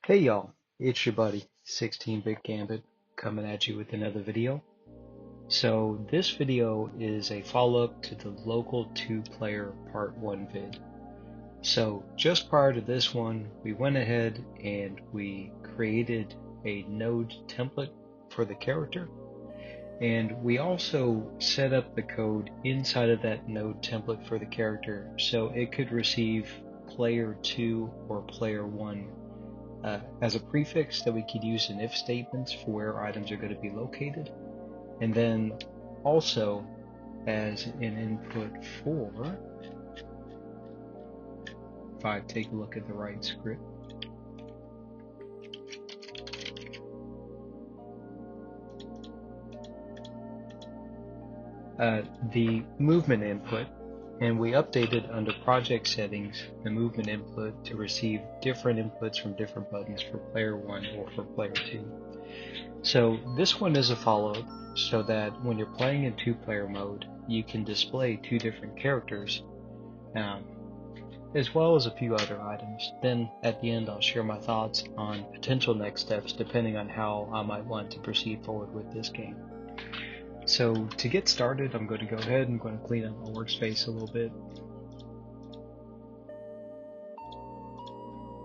Hey y'all, it's your buddy 16-Bit Gambit coming at you with another video. So this video is a follow-up to the local 2-player part 1 vid. So just prior to this one, we went ahead and we created a node template for the character, and we also set up the code inside of that node template for the character so it could receive player 2 or player 1 as a prefix that we could use in if statements for where items are going to be located, and then also as an input for, if I take a look at the right script, the movement input, and we updated under project settings the movement input to receive different inputs from different buttons for player 1 or for player 2. So this one is a follow-up so that when you're playing in 2-player mode, you can display 2 different characters, as well as a few other items. Then at the end I'll share my thoughts on potential next steps depending on how I might want to proceed forward with this game. So to get started, I'm going to go ahead and I'm going to clean up my workspace a little bit.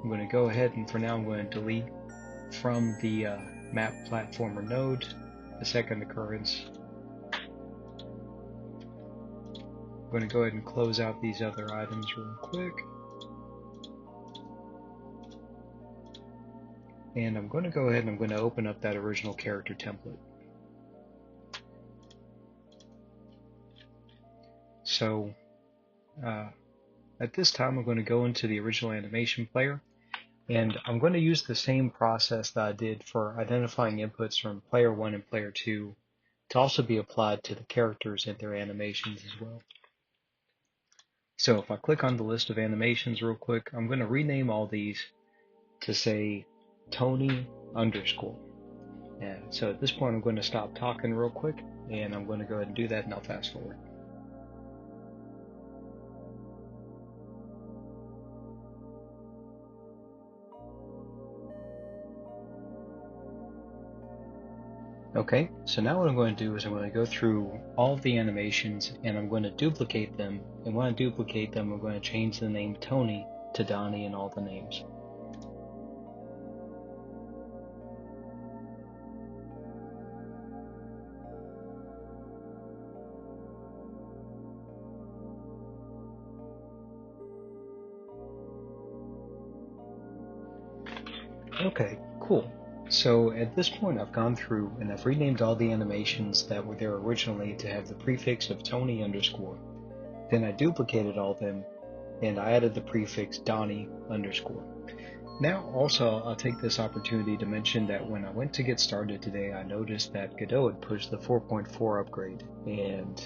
I'm going to go ahead and for now I'm going to delete from the map platformer node the second occurrence. I'm going to go ahead and close out these other items real quick. And I'm going to go ahead and I'm going to open up that original character template. So at this time I'm going to go into the original animation player, and I'm going to use the same process that I did for identifying inputs from player 1 and player 2 to also be applied to the characters and their animations as well. So if I click on the list of animations real quick, I'm going to rename all these to say Tony underscore. And so at this point I'm going to stop talking real quick and I'm going to go ahead and do that, and I'll fast forward. Okay, so now what I'm going to do is I'm going to go through all of the animations and I'm going to duplicate them, and when I duplicate them I'm going to change the name Tony to Donnie in all the names. Okay, cool. So at this point I've gone through and I've renamed all the animations that were there originally to have the prefix of Tony underscore. Then I duplicated all of them and I added the prefix Donnie underscore. Now also I'll take this opportunity to mention that when I went to get started today, I noticed that Godot had pushed the 4.4 upgrade, and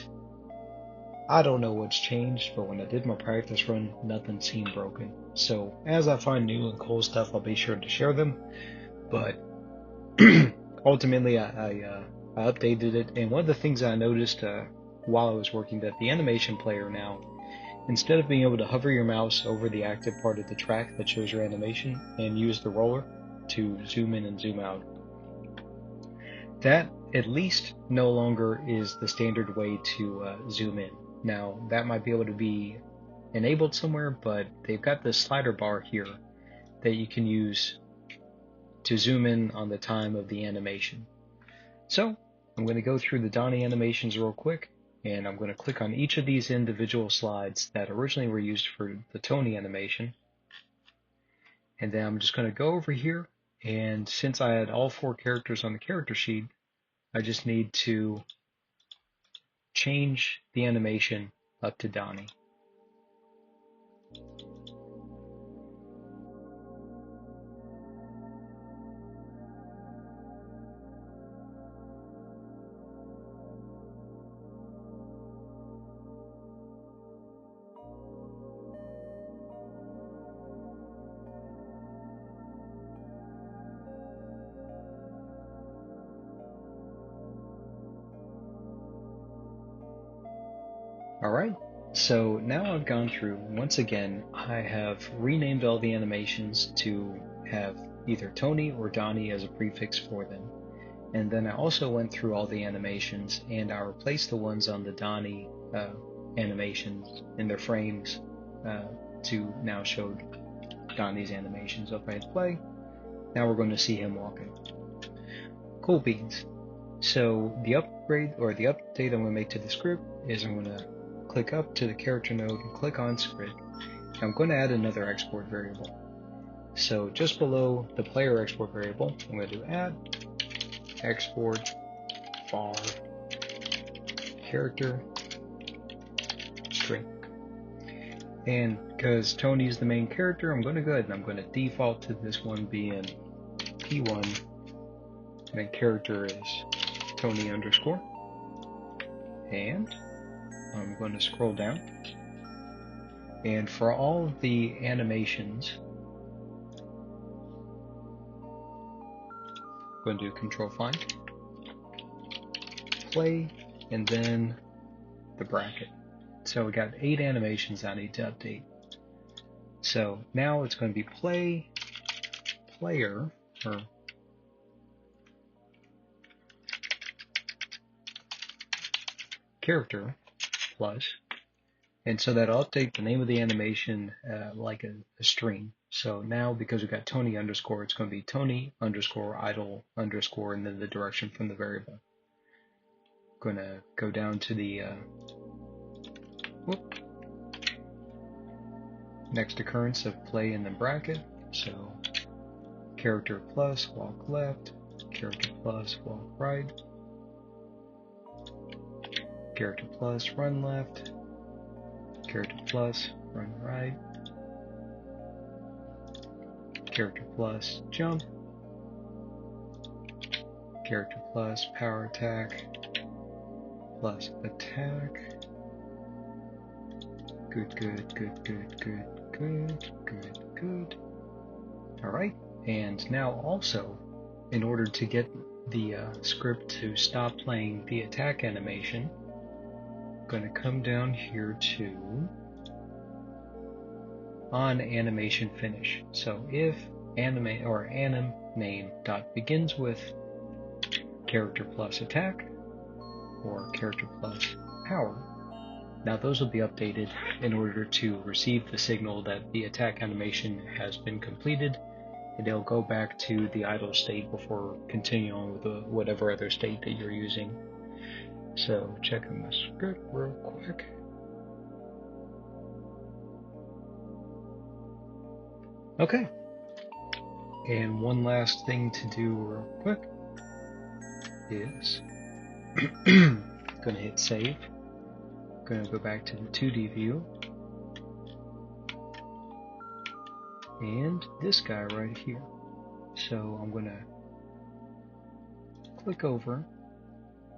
I don't know what's changed, but when I did my practice run, nothing seemed broken. So as I find new and cool stuff, I'll be sure to share them. But ultimately, I updated it, and one of the things I noticed while I was working, that the animation player now, instead of being able to hover your mouse over the active part of the track that shows your animation and use the roller to zoom in and zoom out, that at least no longer is the standard way to zoom in. Now, that might be able to be enabled somewhere, but they've got this slider bar here that you can use to zoom in on the time of the animation. So I'm going to go through the Donnie animations real quick, and I'm going to click on each of these individual slides that originally were used for the Tony animation. And then I'm just going to go over here, and since I had all 4 characters on the character sheet, I just need to change the animation up to Donnie. Alright, so now I've gone through, once again, I have renamed all the animations to have either Tony or Donnie as a prefix for them. And then I also went through all the animations, and I replaced the ones on the Donnie animations in their frames to now show Donnie's animations. So if I hit play, now we're going to see him walking. Cool beans. So the upgrade or the update I'm going to make to the script is I'm going to click up to the character node and click on script. I'm going to add another export variable. So just below the player export variable, I'm going to do add export var character string. And because Tony is the main character, I'm going to go ahead and I'm going to default to this one being P1, and character is Tony underscore. And I'm going to scroll down. And for all of the animations, I'm going to do control find, play, and then the bracket. So we got 8 animations I need to update. So now it's going to be play, player, or character plus, and so that'll update the name of the animation like a string. So now because we've got Tony underscore, it's going to be Tony underscore idle underscore and then the direction from the variable. I'm going to go down to the next occurrence of play and then bracket. So character plus walk left, character plus walk right, character plus run left, character plus run right, character plus jump, character plus power attack, plus attack. Good, good, good, good, good, good, good, good. Alright, and now also, in order to get the script to stop playing the attack animation, I'm going to come down here to on animation finish. So if anime or anim name dot begins with character plus attack or character plus power, now those will be updated in order to receive the signal that the attack animation has been completed, and it'll go back to the idle state before continuing on with whatever other state that you're using. So checking the script real quick. Okay. And one last thing to do real quick is going to hit save. Going to go back to the 2D view. And this guy right here. So I'm going to click over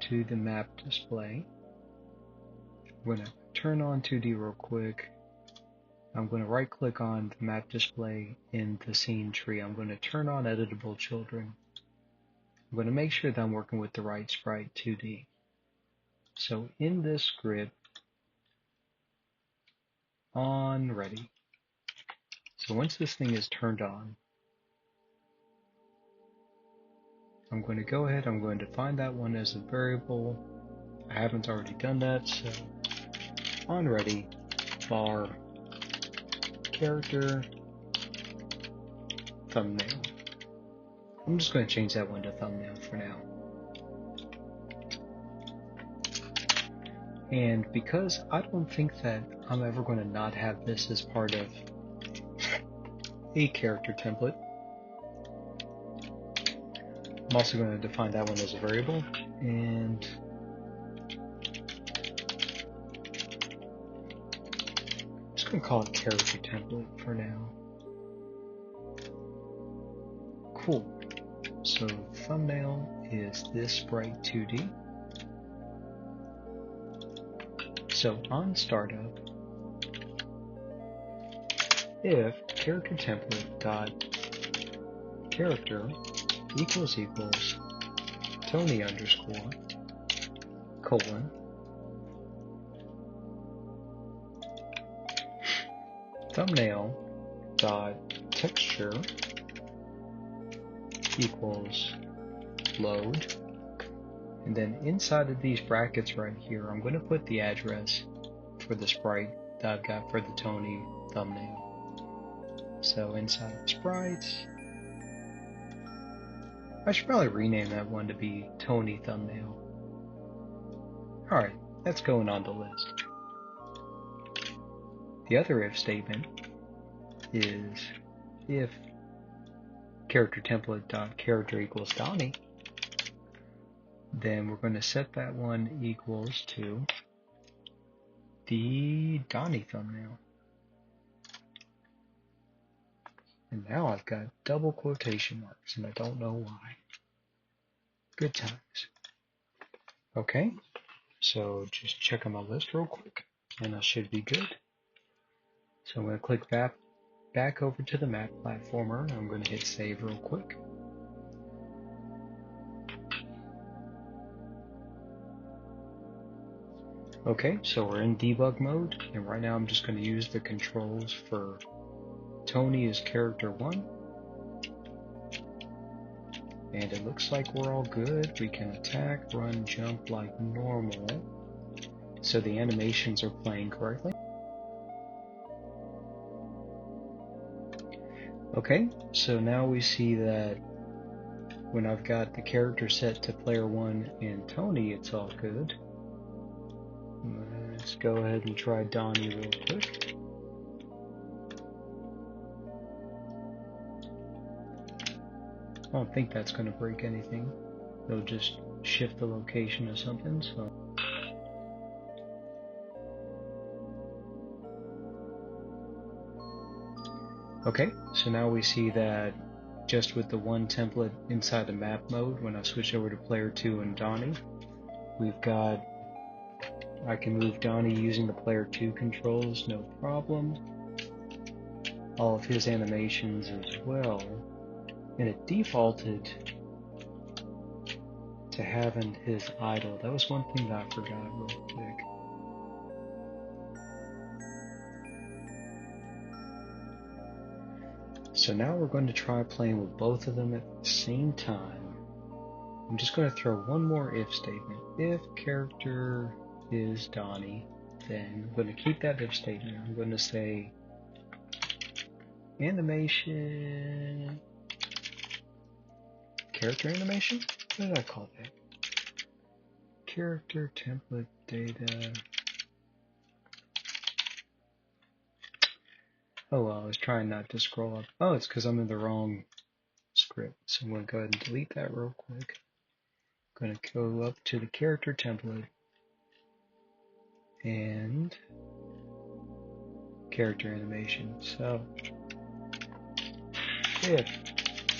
to the map display. I'm going to turn on 2D real quick. I'm going to right click on the map display in the scene tree. I'm going to turn on editable children. I'm going to make sure that I'm working with the right sprite 2D. So in this script, on ready. So once this thing is turned on, I'm going to go ahead, I'm going to define that one as a variable. I haven't already done that, so on ready var character thumbnail. I'm just going to change that one to thumbnail for now. And because I don't think that I'm ever going to not have this as part of a character template, I'm also going to define that one as a variable, and I'm just going to call it character template for now. Cool. So thumbnail is this sprite 2D. So on startup, if character template dot character equals Tony underscore colon thumbnail dot texture equals load. And then inside of these brackets right here, I'm going to put the address for the sprite that I've got for the Tony thumbnail. So inside of sprites, I should probably rename that one to be Tony thumbnail. Alright, that's going on the list. The other if statement is if character template dot character equals Donnie, then we're going to set that one equals to the Donnie thumbnail. And now I've got double quotation marks, and I don't know why. Good times. Okay, so just check on my list real quick, and I should be good. So I'm going to click back over to the map platformer, and I'm going to hit save real quick. Okay, so we're in debug mode, and right now I'm just going to use the controls for Tony as character 1. And it looks like we're all good. We can attack, run, jump like normal. So the animations are playing correctly. Okay, so now we see that when I've got the character set to player 1 and Tony, it's all good. Let's go ahead and try Donnie real quick. I don't think that's going to break anything. It'll just shift the location of something, so. Okay, so now we see that just with the one template inside the map mode, when I switch over to player 2 and Donnie, we've got, I can move Donnie using the player 2 controls, no problem. All of his animations as well. And it defaulted to having his idle. That was one thing that I forgot real quick. So now we're going to try playing with both of them at the same time. I'm just going to throw one more if statement. If character is Donnie, then I'm going to keep that if statement. I'm going to say animation, character animation? What did I call that? Character template data. Oh well, I was trying not to scroll up. Oh, it's because I'm in the wrong script. So I'm going to go ahead and delete that real quick. I'm going to go up to the character template and character animation. So if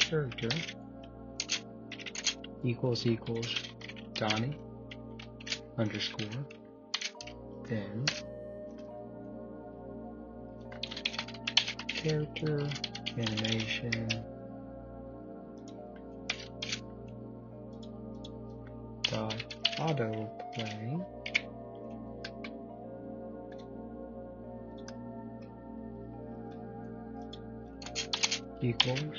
character equals Donnie underscore, then character animation dot autoplay equals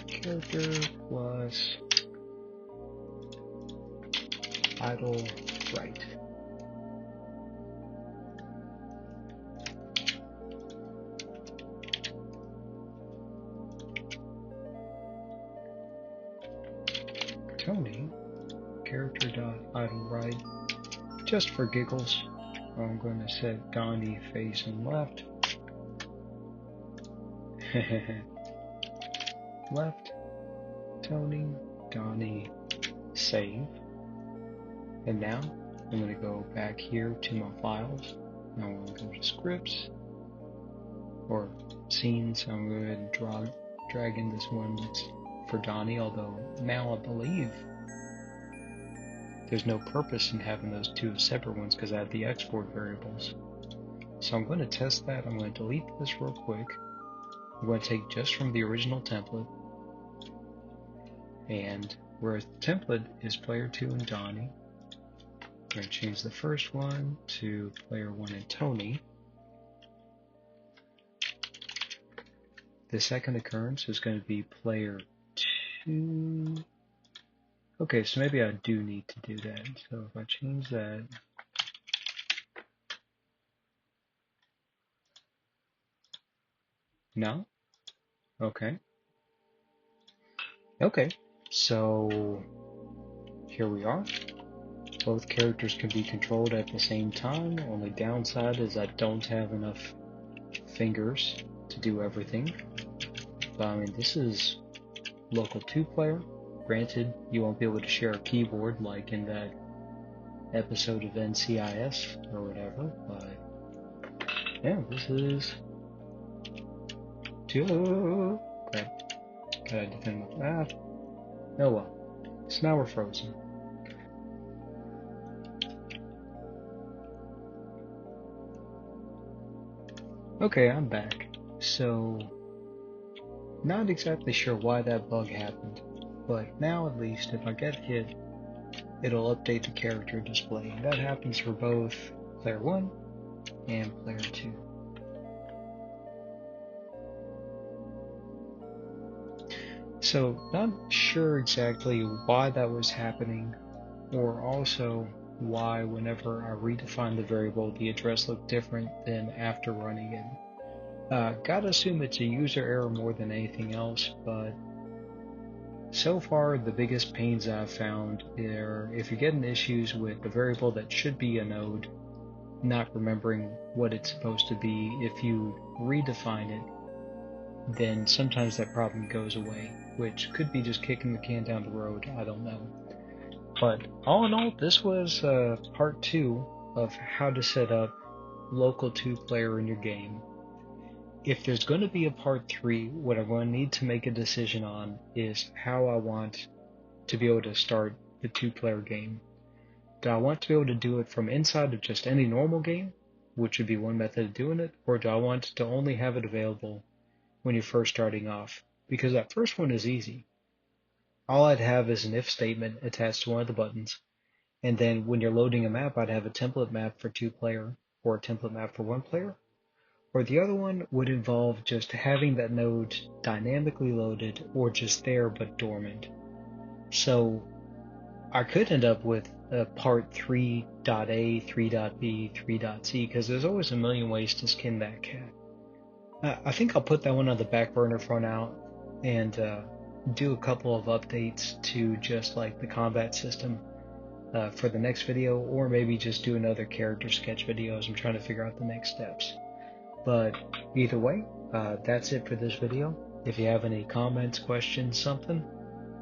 character plus idle right. Tony character dot idle right. Just for giggles, I'm going to set Donnie facing left. Left, Tony, Donnie, save. And now I'm going to go back here to my files. Now I'm going to go to scripts or scenes. I'm going to go ahead and drag in this one that's for Donnie, although now I believe there's no purpose in having those two as separate ones because I have the export variables. So I'm going to test that. I'm going to delete this real quick. I'm going to take just from the original template, and whereas the template is player 2 and Donnie, I'm going to change the first one to player 1 and Tony. the second occurrence is going to be player 2. Okay, so maybe I do need to do that. So if I change that, no? Okay. Okay, so here we are. Both characters can be controlled at the same time. Only downside is I don't have enough fingers to do everything. But I mean, this is local 2-player. Granted, you won't be able to share a keyboard like in that episode of NCIS or whatever, but yeah, this is crap. Gotta defend my map. Oh well. So now we're frozen. Okay, I'm back. So, not exactly sure why that bug happened, but now at least if I get hit, it'll update the character display. And that happens for both player 1 and player 2. So, not sure exactly why that was happening, or also why whenever I redefine the variable, the address looked different than after running it. Gotta assume it's a user error more than anything else, but so far the biggest pains I've found are if you're getting issues with a variable that should be a node, not remembering what it's supposed to be. If you redefine it, then sometimes that problem goes away, which could be just kicking the can down the road, I don't know. But all in all, this was part 2 of how to set up local 2-player in your game. If there's going to be a part 3, what I'm going to need to make a decision on is how I want to be able to start the 2-player game. Do I want to be able to do it from inside of just any normal game, which would be one method of doing it, or do I want to only have it available when you're first starting off? Because that first one is easy. All I'd have is an if statement attached to one of the buttons, and then when you're loading a map, I'd have a template map for 2-player or a template map for 1-player. Or the other one would involve just having that node dynamically loaded or just there but dormant. So I could end up with a part 3.A, 3.B, 3.C, because there's always a million ways to skin that cat. I think I'll put that one on the back burner for now and do a couple of updates to just like the combat system for the next video, or maybe just do another character sketch video as I'm trying to figure out the next steps. But either way, that's it for this video. If you have any comments, questions, something,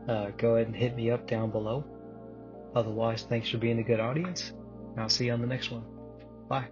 go ahead and hit me up down below. Otherwise, thanks for being a good audience, and I'll see you on the next one. Bye.